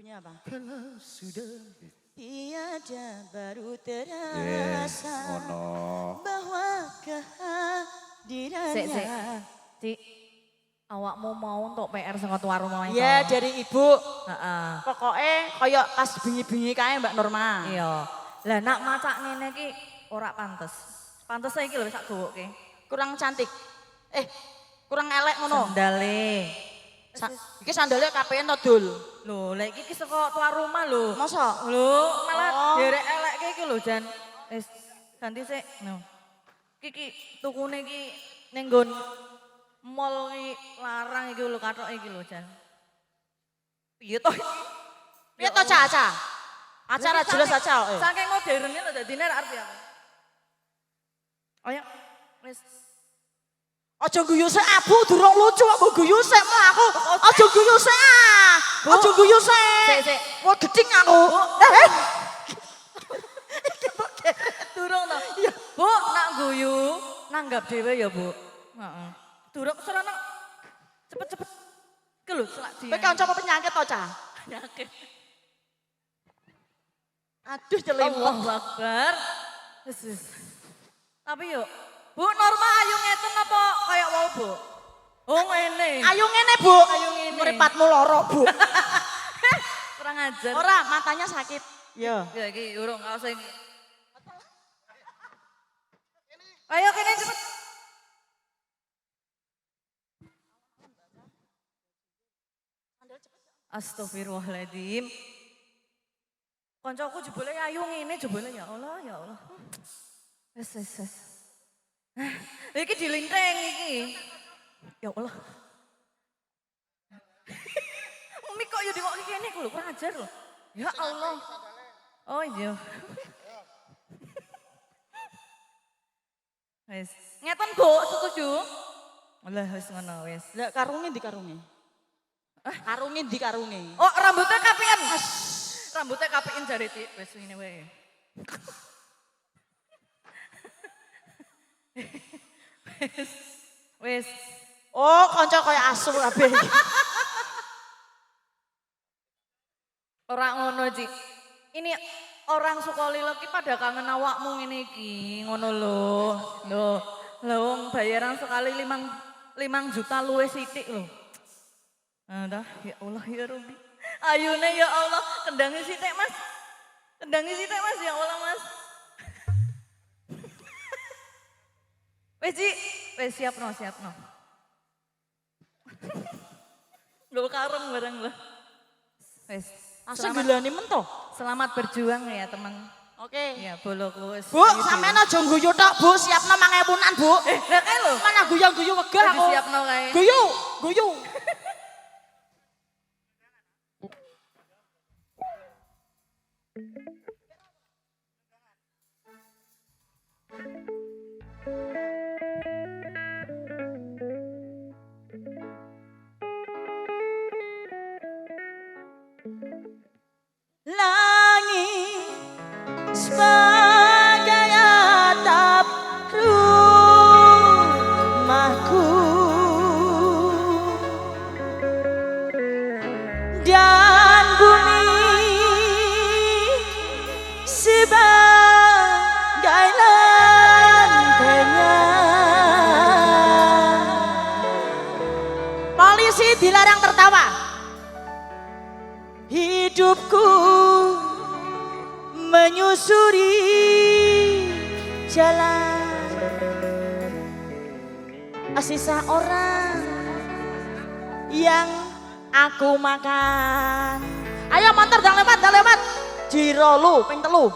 Lagunya apa? Kalau sudah Tiada baru terasa bahwa kehadirannya. Ci, awakmu mau untuk PR saka tuwa rumah itu? Iya dari ibu. Heeh. Pokoknya kayak pas bengi-bengi kae Mbak Norma. Iya. Lah nak macak ngene iki ora pantes. Pantes iki lho sak gowoke. Kurang cantik. Kurang elek ngono. Sandale. Iki sandalnya kapean to dul. Lho, lek iki saka tuwa rumah lho. Masa? Lho, malah Oh. derek elekke iki lho Jan. Wis ganti sik. No. Iki tukune iki ning nggon mall iki larang iki lho kathok iki lho Jan. Piye to iki? Piye to Caca? Acara jelas aja. Saking moderne lho dadine arep ya. Ayo, wis. Aja guyu sik abu durung lucu kok mbok guyu sik mah aku. Aja guyu sik ah. Aja guyu sik. Sik. Wah geding aku. Durung to. Iya. Bu, nak guyu nanggap dhewe ya, Bu. Heeh. Durung serono. Cepet-cepet. Ke lho selak dia. Kowe kanca apa penyakit to, Ca? Penyakit. Aduh celempek. Allahu Akbar. Wis. Tapi yo, Bu Norma ayu ngeten apa kayak wau, Bu? Oh ngene. Ayo ngene, Bu. Ayo ngene. Mripatmu loro, Bu. Kurang ajar. Ora, matanya sakit. Yo. Ya iki urung kaos iki. Ayo kene cepet. Astagfirullahaladzim. Koncoku jebule ayu ngene jebule ya Allah ya Allah. Wes. Iki dilinteng iki. Ya Allah. Umi kok yo dikok kene ku lho kurang ajar lho. Ya Allah. Oh iya. Wes. Ngeten Bu, setuju? Lah wis ngono wis. Lah karunge ndi karunge? Karunge ndi karunge? Oh, rambutnya kapian. Rambutnya kapian jare Dik, wis ngene wae. Wis. Oh, kanca kaya asu kabeh. Ora ngono, Ci. Ini orang Sukolilo ki pada kangen awakmu ngene iki, ngono lho. Lho wong bayaran sekali 5 juta luwih sithik lho. Dah, ya Allah ya Rabbi. Ayune ya Allah, kendangi sithik Mas. Kendangi sithik Mas, ya Allah Mas. Wes Ci, wes siapno. Lho kareng bareng lho. Wes. Asal gilani men to. Selamat berjuang ya teman. Oke. Ya boloku wis. Bu, sampean aja guyu tok, Bu. Siapno 5.000-an, Bu. Lah kae lho. Mana guyang-guyu wegah aku. Disiapno kae. Guyu. Langit sebagai atap rumahku dan bumi sebagai lantainya. Polisi dilarang tertawa. Hidupku menyusuri jalan sisa orang yang aku makan. Ayo motor dah lewat. Jiro lu, ping telu.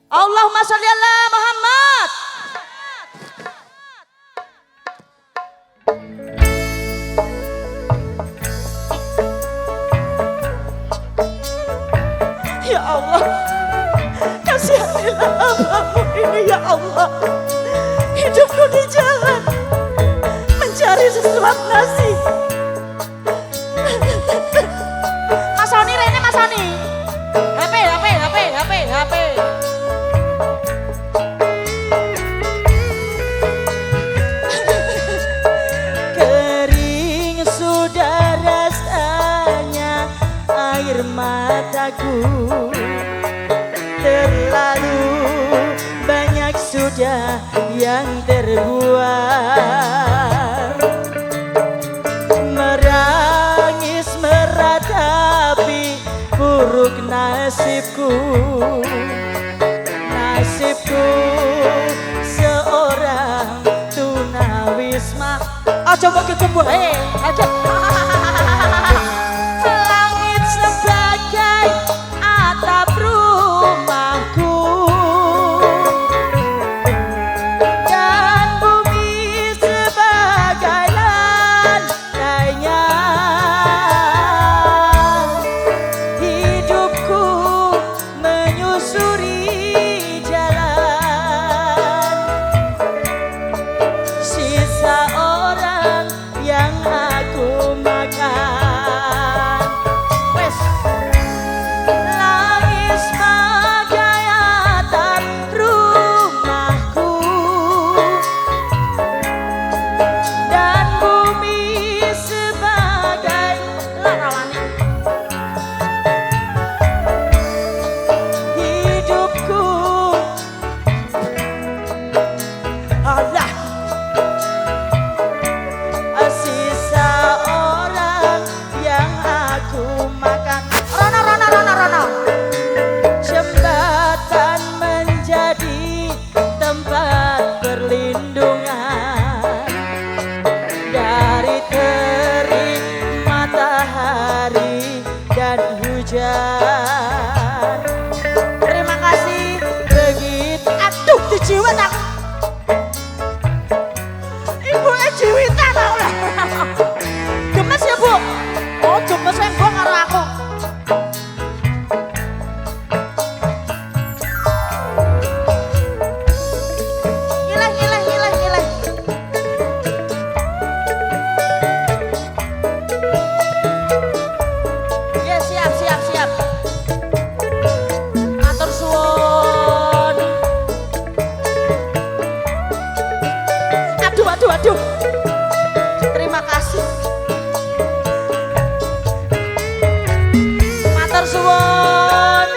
Allahumma sholli ala Muhammad. Ya Allah, kasihanilah hambamu ini ya Allah. Hidupku di jalan, mencari sesuap nasi. Mas Soni, Rene Mas Soni. HP. mataku. Terlalu banyak sudah yang terbuang, merangis meratapi buruk nasibku. Nasibku seorang tunawisma. Aja mbok kekembuh aja. Langit sebagai atap rumahku dan bumi sebagai lantainya. Hidupku menyusuri jalan, sisa orang yang aku makan. Wes, langit sebagai atap rumahku dan bumi sebagai larawannya. Hidupku Allah, sisa orang yang aku makan. Rono. Jembatan menjadi tempat perlindungan dari terik matahari dan hujan. Terima kasih begitu. Aduh, dijiwet aku. Ibu jiwitan aku. Gemes ya, Bu? Oh, gemes yang gua karo aku. Hilang. Ya, siap. Matur suwun. Aduh. Terima kasih. Matur suwun.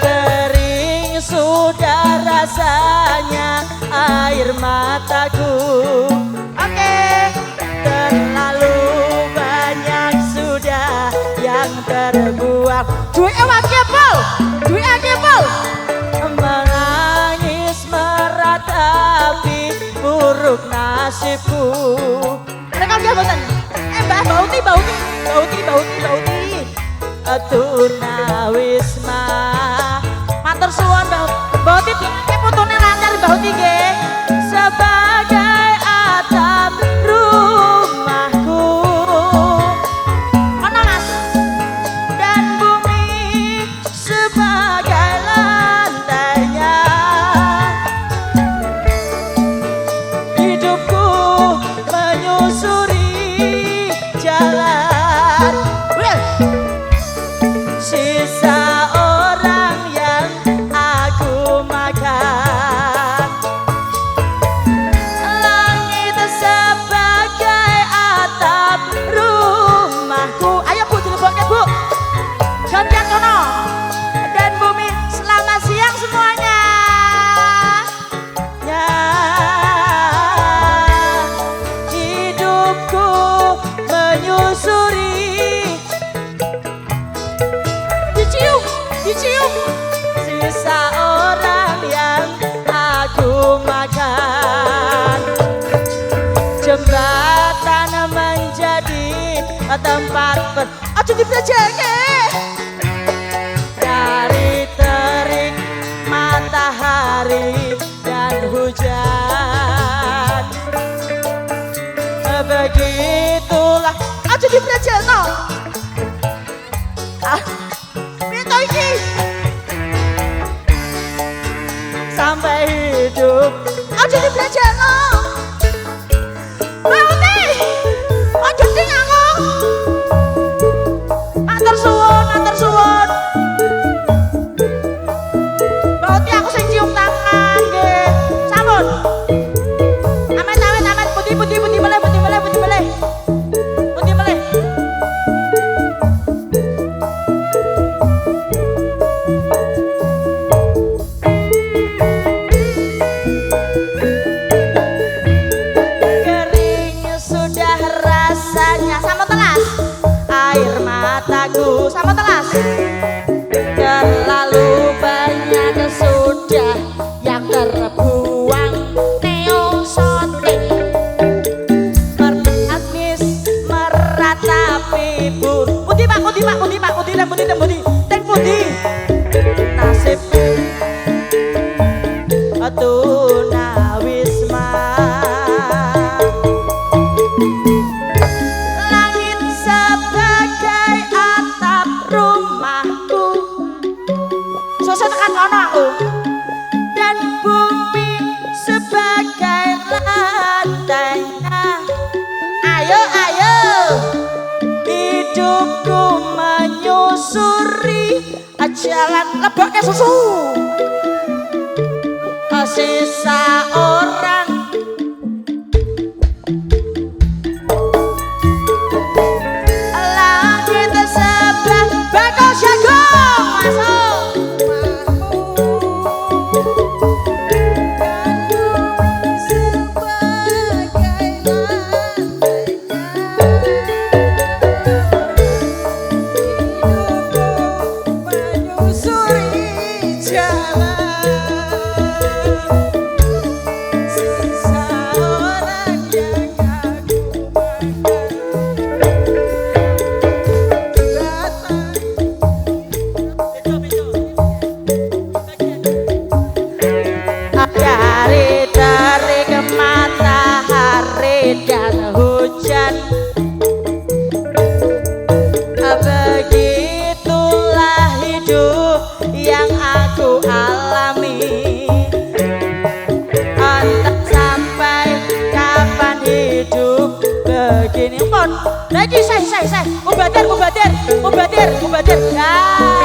Kering sudah rasanya air mataku. Oke, terlalu banyak sudah yang terbuang. Duit Pol. Menangis meratapi buruk nasibku. Rekam jabatan. Mbak Bauti. Tunawisma. Matur suwun Bauti, diangke fotone lancar Bauti nggih. Sebagai atap rumahku. Ono Mas. Dan bumi sebagai lantainya. Hidupku menyusuri jalan, sisa orang yang aku makan. Langit sebagai atap rumahku. Ayo Bu, dilebokke Bu. Gantian kono. Dan bumi, selamat siang semuanya. Ya, hidupku menyusuri. Dicium sisa orang yang aku makan. Jembatan menjadi tempat aja dibelajake dari terik matahari dan hujan. Begitulah aja dibelajake. Sampai hidup aja dibelajar lo. Bauti, aja ding aku. Matur suwun. Bauti aku sing cium tangan nggih. Sampun. Amet. Putih meleh. ayo ayo hidupku menyusuri jalan leboknya susu sisa orang langit sebelah bakal jagung masuk dan hujan begitulah hidup yang aku alami entah sampai kapan hidup begini pun lagi saya mubadir ya